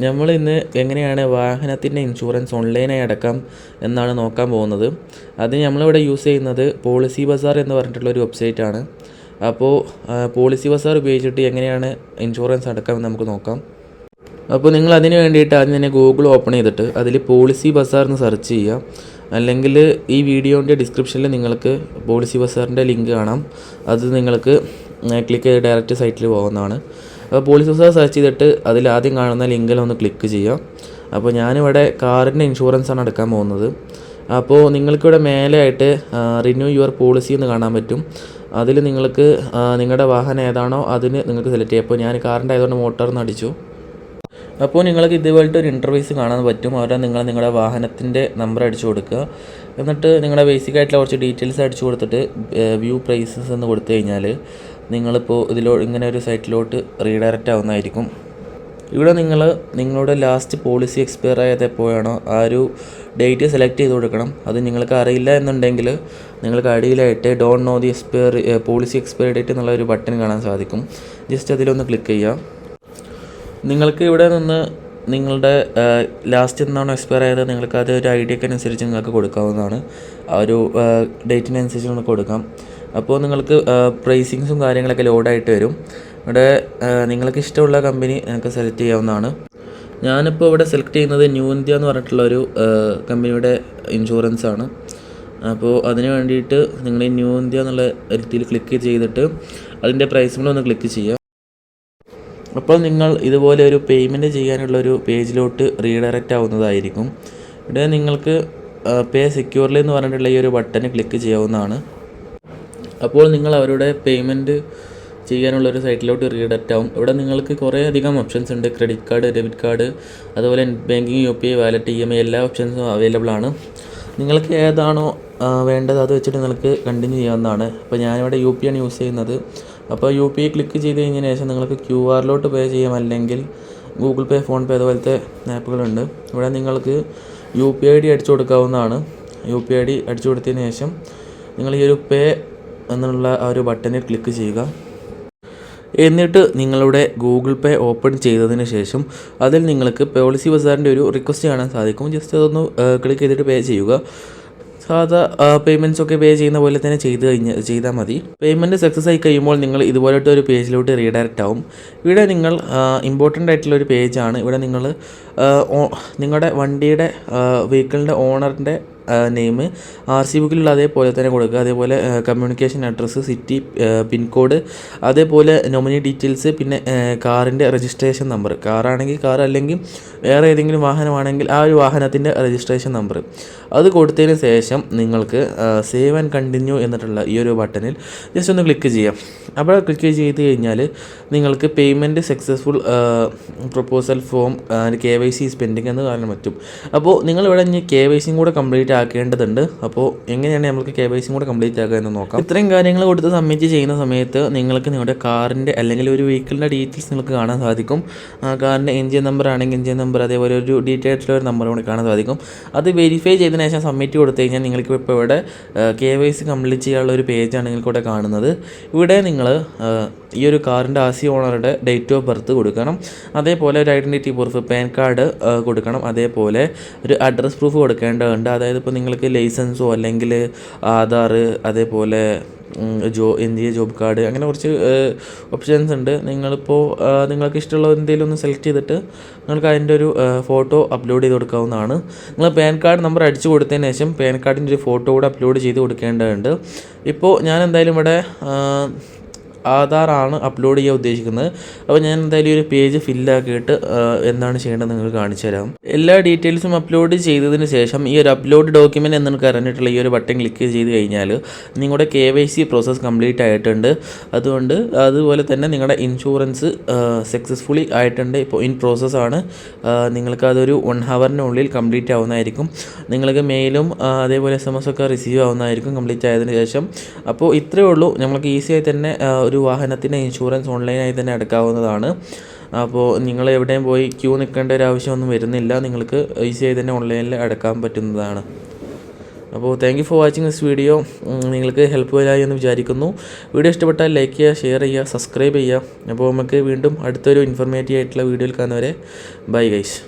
നമ്മൾ ഇന്ന് എങ്ങനെയാണ് വാഹനത്തിൻ്റെ ഇൻഷുറൻസ് ഓൺലൈനായി അടക്കാം എന്നാണ് നോക്കാൻ പോകുന്നത്. അതിന് നമ്മളിവിടെ യൂസ് ചെയ്യുന്നത് പോളിസി ബസാർ എന്ന് പറഞ്ഞിട്ടുള്ളൊരു വെബ്സൈറ്റാണ്. അപ്പോൾ പോളിസി ബസാർ ഉപയോഗിച്ചിട്ട് എങ്ങനെയാണ് ഇൻഷുറൻസ് അടക്കാമെന്ന് നമുക്ക് നോക്കാം. അപ്പോൾ നിങ്ങൾ അതിന് വേണ്ടിയിട്ട് ആദ്യം തന്നെ ഗൂഗിൾ ഓപ്പൺ ചെയ്തിട്ട് അതിൽ പോളിസി ബസാർ എന്ന് സെർച്ച് ചെയ്യുക. അല്ലെങ്കിൽ ഈ വീഡിയോൻ്റെ ഡിസ്ക്രിപ്ഷനിൽ നിങ്ങൾക്ക് പോളിസി ബസാറിൻ്റെ ലിങ്ക് കാണാം. അത് നിങ്ങൾക്ക് ക്ലിക്ക് ചെയ്ത് ഡയറക്റ്റ് സൈറ്റിൽ പോകുന്നതാണ്. അപ്പോൾ പോളിസി ബസാർ സെർച്ച് ചെയ്തിട്ട് അതിൽ ആദ്യം കാണുന്ന ലിങ്കിലൊന്ന് ക്ലിക്ക് ചെയ്യുക. അപ്പോൾ ഞാനിവിടെ കാറിൻ്റെ ഇൻഷുറൻസാണ് എടുക്കാൻ പോകുന്നത്. അപ്പോൾ നിങ്ങൾക്കിവിടെ മേലെയായിട്ട് റിന്യൂ യുവർ പോളിസി എന്ന് കാണാൻ പറ്റും. അതിൽ നിങ്ങൾക്ക് നിങ്ങളുടെ വാഹനം ഏതാണോ അതിന് നിങ്ങൾക്ക് സെലക്ട് ചെയ്യാം. അപ്പോൾ ഞാൻ കാറിൻ്റെ ആയതുകൊണ്ട് മോട്ടോർന്ന് അടിച്ചു. അപ്പോൾ നിങ്ങൾക്ക് ഇതുപോലത്തെ ഒരു ഇൻ്റർഫേസ് കാണാൻ പറ്റും. അവിടെ നിങ്ങളുടെ വാഹനത്തിൻ്റെ നമ്പർ അടിച്ചു കൊടുക്കുക. എന്നിട്ട് നിങ്ങളുടെ ബേസിക് ആയിട്ടുള്ള കുറച്ച് ഡീറ്റെയിൽസ് അടിച്ചു കൊടുത്തിട്ട് വ്യൂ പ്രൈസസ് എന്ന് കൊടുത്തു കഴിഞ്ഞാൽ നിങ്ങളിപ്പോൾ ഇങ്ങനെ ഒരു സൈറ്റിലോട്ട് റീഡയറക്റ്റ് ആവുന്നതായിരിക്കും. ഇവിടെ നിങ്ങളുടെ ലാസ്റ്റ് പോളിസി എക്സ്പയർ ആയത് എപ്പോഴാണോ ആ ഒരു ഡേറ്റ് സെലക്ട് ചെയ്ത് കൊടുക്കണം. അത് നിങ്ങൾക്ക് അറിയില്ല എന്നുണ്ടെങ്കിൽ നിങ്ങൾക്ക് അടിയിലായിട്ട് don't know the policy expire date എന്നുള്ള ഒരു ബട്ടൺ കാണാൻ സാധിക്കും. ജസ്റ്റ് അതിലൊന്ന് ക്ലിക്ക് ചെയ്യുക. നിങ്ങൾക്ക് ഇവിടെ നിന്ന് നിങ്ങളുടെ ലാസ്റ്റ് എന്നാണോ എക്സ്പയർ ആയത് നിങ്ങൾക്ക് അത് ഒരു ഐഡിയക്ക് അനുസരിച്ച് നിങ്ങൾക്ക് കൊടുക്കാവുന്നതാണ്. ആ ഒരു ഡേറ്റിനനുസരിച്ച് നിങ്ങൾക്ക് കൊടുക്കാം. അപ്പോൾ നിങ്ങൾക്ക് പ്രൈസിങ്സും കാര്യങ്ങളൊക്കെ ലോഡായിട്ട് വരും. ഇവിടെ നിങ്ങൾക്ക് ഇഷ്ടമുള്ള കമ്പനി നിങ്ങൾക്ക് സെലക്ട് ചെയ്യാവുന്നതാണ്. ഞാനിപ്പോൾ ഇവിടെ സെലക്ട് ചെയ്യുന്നത് ന്യൂ ഇന്ത്യ എന്ന് പറഞ്ഞിട്ടുള്ളൊരു കമ്പനിയുടെ ഇൻഷുറൻസ് ആണ്. അപ്പോൾ അതിന് വേണ്ടിയിട്ട് നിങ്ങൾ ഈ ന്യൂ ഇന്ത്യ എന്നുള്ള ഇതിൽ ക്ലിക്ക് ചെയ്തിട്ട് അതിൻ്റെ പ്രൈസിലൊന്ന് ക്ലിക്ക് ചെയ്യുക. അപ്പോൾ നിങ്ങൾ ഇതുപോലെ ഒരു പേയ്മെൻറ്റ് ചെയ്യാനുള്ളൊരു പേജിലോട്ട് റീഡയറക്റ്റ് ആവുന്നതായിരിക്കും. ഇവിടെ നിങ്ങൾക്ക് പേ സെക്യൂർലി എന്ന് പറഞ്ഞിട്ടുള്ള ഈ ഒരു ബട്ടൺ ക്ലിക്ക് ചെയ്യാവുന്നതാണ്. അപ്പോൾ നിങ്ങൾ അവരുടെ പേയ്മെൻറ്റ് ചെയ്യാനുള്ളൊരു സൈറ്റിലോട്ട് റീഡയറക്റ്റ് ആവും. ഇവിടെ നിങ്ങൾക്ക് കുറേ അധികം ഓപ്ഷൻസ് ഉണ്ട്. ക്രെഡിറ്റ് കാർഡ്, ഡെബിറ്റ് കാർഡ്, അതുപോലെ ബാങ്കിങ്, UPI, വാലറ്റ്, EMI എല്ലാ ഓപ്ഷൻസും അവൈലബിൾ ആണ്. നിങ്ങൾക്ക് ഏതാണോ വേണ്ടത് അത് വെച്ചിട്ട് നിങ്ങൾക്ക് കണ്ടിന്യൂ ചെയ്യാവുന്നതാണ്. അപ്പോൾ ഞാനിവിടെ UPI ആണ് യൂസ് ചെയ്യുന്നത്. അപ്പോൾ UPI ക്ലിക്ക് ചെയ്ത് കഴിഞ്ഞതിന് ശേഷം നിങ്ങൾക്ക് QR പേ ചെയ്യാം, അല്ലെങ്കിൽ ഗൂഗിൾ പേ, ഫോൺ പേ അതുപോലത്തെ ആപ്പുകളുണ്ട്. ഇവിടെ നിങ്ങൾക്ക് UPI ID അടിച്ചു കൊടുക്കാവുന്നതാണ്. UPI ID അടിച്ചു കൊടുത്തതിന് ശേഷം നിങ്ങൾ ഈ ഒരു പേ എന്നുള്ള ആ ഒരു ബട്ടണിൽ ക്ലിക്ക് ചെയ്യുക. എന്നിട്ട് നിങ്ങളുടെ ഗൂഗിൾ പേ ഓപ്പൺ ചെയ്തതിന് ശേഷം അതിൽ നിങ്ങൾക്ക് പോളിസി ബസാറിൻ്റെ ഒരു റിക്വസ്റ്റ് കാണാൻ സാധിക്കും. ജസ്റ്റ് അതൊന്ന് ക്ലിക്ക് ചെയ്തിട്ട് പേ ചെയ്യുക. സാധാ പേയ്മെൻറ്റ്സൊക്കെ പേ ചെയ്യുന്ന പോലെ തന്നെ ചെയ്താൽ മതി. പേയ്മെൻറ്റ് സക്സസ് ആയി കഴിയുമ്പോൾ നിങ്ങൾ ഇതുപോലത്തെ ഒരു പേജിലോട്ട് റീഡയറക്റ്റ് ആവും. ഇവിടെ നിങ്ങൾ ഇമ്പോർട്ടൻ്റ് ആയിട്ടുള്ളൊരു പേജാണ്. ഇവിടെ നിങ്ങളുടെ വണ്ടിയുടെ വെഹിക്കിളിൻ്റെ ഓണറിൻ്റെ നെയിം RC ബുക്കിലുള്ള അതേപോലെ തന്നെ കൊടുക്കുക. അതേപോലെ കമ്മ്യൂണിക്കേഷൻ അഡ്രസ്സ്, സിറ്റി, പിൻകോഡ്, അതേപോലെ നോമിനി ഡീറ്റെയിൽസ്, പിന്നെ കാറിൻ്റെ രജിസ്ട്രേഷൻ നമ്പർ, കാറാണെങ്കിൽ കാർ, അല്ലെങ്കിൽ വേറെ ഏതെങ്കിലും വാഹനമാണെങ്കിൽ ആ ഒരു വാഹനത്തിൻ്റെ രജിസ്ട്രേഷൻ നമ്പർ അത് കൊടുത്തതിന് ശേഷം നിങ്ങൾക്ക് സേവ് ആൻഡ് കണ്ടിന്യൂ എന്നിട്ടുള്ള ഈ ഒരു ബട്ടണിൽ ജസ്റ്റ് ഒന്ന് ക്ലിക്ക് ചെയ്യാം. അപ്പോൾ ക്ലിക്ക് ചെയ്ത് കഴിഞ്ഞാൽ നിങ്ങൾക്ക് payment successful, proposal form, KYC pending എന്ന് കാണാൻ പറ്റും. അപ്പോൾ നിങ്ങളിവിടെ ഇനി KYC കൂടെ കംപ്ലീറ്റ് ആക്കേണ്ടതുണ്ട്. അപ്പോൾ എങ്ങനെയാണ് നമുക്ക് KYC കൂടെ കംപ്ലീറ്റ് ആക്കുക എന്ന് നോക്കാം. ഇത്രയും കാര്യങ്ങൾ കൊടുത്ത് സബ്മിറ്റ് ചെയ്യുന്ന സമയത്ത് നിങ്ങൾക്ക് നിങ്ങളുടെ കാറിൻ്റെ അല്ലെങ്കിൽ ഒരു വെഹിക്കിളിൻ്റെ ഡീറ്റെയിൽസ് നിങ്ങൾക്ക് കാണാൻ സാധിക്കും. കാറിൻ്റെ എൻജിൻ നമ്പർ ആണെങ്കിൽ എൻജിൻ നമ്പർ, അതേപോലെ ഒരു ഡീറ്റെയിൽസ് ഒരു നമ്പർ കൂടി കാണാൻ സാധിക്കും. അത് വെരിഫൈ ചെയ്തതിന് ശേഷം സബ്മിറ്റ് കൊടുത്തു കഴിഞ്ഞാൽ നിങ്ങൾക്ക് ഇപ്പോൾ ഇവിടെ KYC കംപ്ലീറ്റ് ചെയ്യാനുള്ള ഒരു പേജാണ് നിങ്ങൾക്കിവിടെ കാണുന്നത്. ഇവിടെ നിങ്ങൾ ഈ ഒരു കാറിൻ്റെ RC ഓണറുടെ ഡേറ്റ് ഓഫ് ബർത്ത് കൊടുക്കണം. അതേപോലെ ഒരു ഐഡൻറ്റിറ്റി പ്രൂഫ്, പാൻ കാർഡ് കൊടുക്കണം. അതേപോലെ ഒരു അഡ്രസ് പ്രൂഫ് കൊടുക്കേണ്ടതുണ്ട്. അതായത് ഇപ്പോൾ നിങ്ങൾക്ക് ലൈസൻസോ അല്ലെങ്കിൽ ആധാർ, അതേപോലെ ഇന്ത്യ ജോബ് കാർഡ്, അങ്ങനെ കുറച്ച് ഓപ്ഷൻസ് ഉണ്ട്. നിങ്ങൾക്ക് ഇഷ്ടമുള്ള എന്തെങ്കിലും ഒന്ന് സെലക്ട് ചെയ്തിട്ട് നിങ്ങൾക്ക് അതിൻ്റെ ഒരു ഫോട്ടോ അപ്ലോഡ് ചെയ്ത് കൊടുക്കാവുന്നതാണ്. നിങ്ങൾ പാൻ കാർഡ് നമ്പർ അടിച്ചു കൊടുത്തതിന് ശേഷം പാൻ കാർഡിൻ്റെ ഒരു ഫോട്ടോ കൂടെ അപ്ലോഡ് ചെയ്ത് കൊടുക്കേണ്ടതുണ്ട്. ഇപ്പോൾ ഞാൻ എന്തായാലും ഇവിടെ ആധാറാണ് അപ്ലോഡ് ചെയ്യാൻ ഉദ്ദേശിക്കുന്നത്. അപ്പോൾ ഞാൻ എന്തായാലും ഒരു പേജ് ഫില്ലാക്കിയിട്ട് എന്താണ് ചെയ്യേണ്ടത് നിങ്ങൾക്ക് കാണിച്ചു തരാം. എല്ലാ ഡീറ്റെയിൽസും അപ്ലോഡ് ചെയ്തതിന് ശേഷം ഈ ഒരു അപ്ലോഡ് ഡോക്യുമെൻ്റ് എന്ന് പറഞ്ഞിട്ടുള്ള ഈ ഒരു ബട്ടൺ ക്ലിക്ക് ചെയ്ത് കഴിഞ്ഞാൽ നിങ്ങളുടെ KYC പ്രോസസ്സ് കംപ്ലീറ്റ് ആയിട്ടുണ്ട്. അതുപോലെ തന്നെ നിങ്ങളുടെ ഇൻഷുറൻസ് സക്സസ്ഫുള്ളി ആയിട്ടുണ്ട്. ഇപ്പോൾ ഇൻ പ്രോസസ്സാണ്. നിങ്ങൾക്ക് അതൊരു 1 ഹവറിനുള്ളിൽ കംപ്ലീറ്റ് ആവുന്നതായിരിക്കും. നിങ്ങൾക്ക് മെയിലും അതേപോലെ SMS ഒക്കെ റിസീവ് ആവുന്നതായിരിക്കും കംപ്ലീറ്റ് ആയതിനു ശേഷം. അപ്പോൾ ഇത്രയേ ഉള്ളൂ. നമുക്ക് ഈസിയായി തന്നെ ഒരു വാഹനത്തിൻ്റെ ഇൻഷുറൻസ് ഓൺലൈനായി തന്നെ അടക്കാവുന്നതാണ്. അപ്പോൾ നിങ്ങൾ എവിടെയും പോയി ക്യൂ നിൽക്കേണ്ട ഒരു ആവശ്യമൊന്നും വരുന്നില്ല. നിങ്ങൾക്ക് ഈസിയായി തന്നെ ഓൺലൈനിൽ അടക്കാൻ പറ്റുന്നതാണ്. അപ്പോൾ thank you for watching this video. നിങ്ങൾക്ക് ഹെൽപ്പ്ഫുള്ളായി എന്ന് വിചാരിക്കുന്നു. വീഡിയോ ഇഷ്ടപ്പെട്ടാൽ ലൈക്ക് ചെയ്യുക, ഷെയർ ചെയ്യുക, സബ്സ്ക്രൈബ് ചെയ്യുക. അപ്പോൾ നമുക്ക് വീണ്ടും അടുത്തൊരു ഇൻഫോർമേറ്റീവ് ആയിട്ടുള്ള വീഡിയോയിൽ കാണുന്നവരെ ബൈ ഗൈസ്.